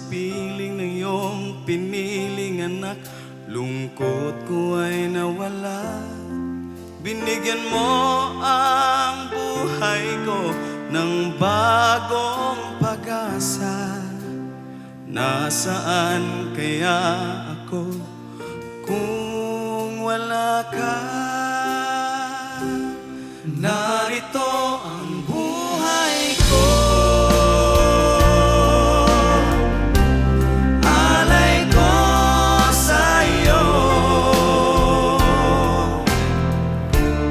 piling na iyong piniling anak, lungkot ko ay nawala. Binigyan mo ang buhay ko ng bagong pag-asa. Nasaan kaya ako kung wala ka? Narito ang buhay ko, alay ko sa'yo.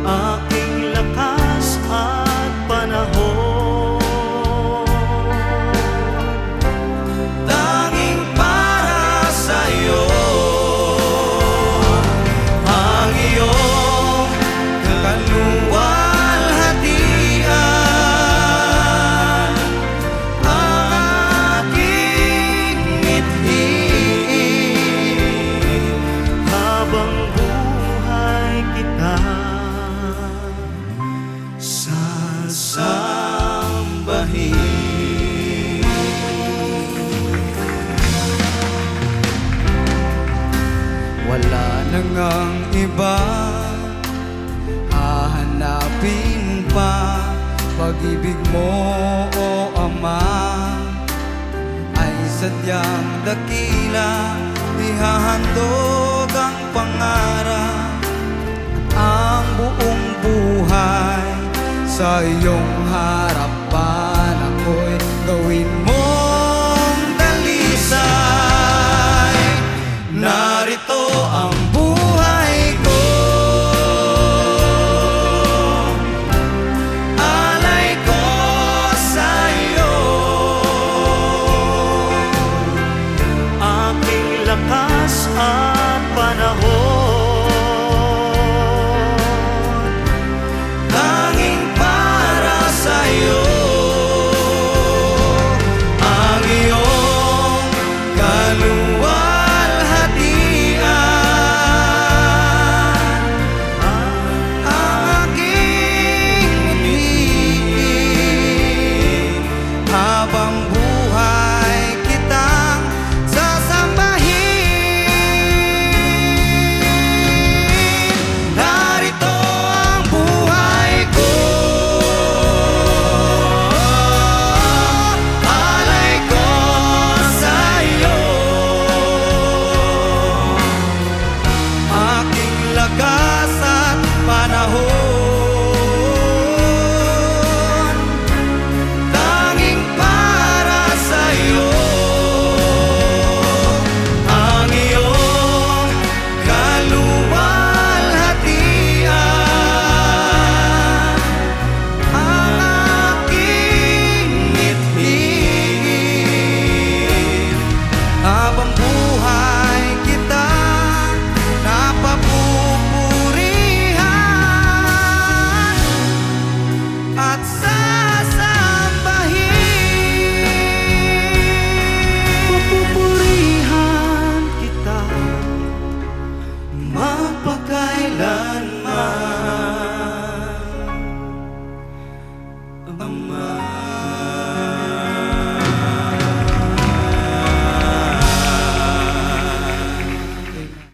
Aking lakas at panahon, tanging para sa'yo. Ang iyong kaluwalhatian, ang aking mithiin, habang buhay kita sasambahin. Wala na ngang iba hahanapin pa. Pag-ibig mo, o Ama, ay sadyang dakila. Ihahandog ang pangarap, ang buong buhay sa iyong harap.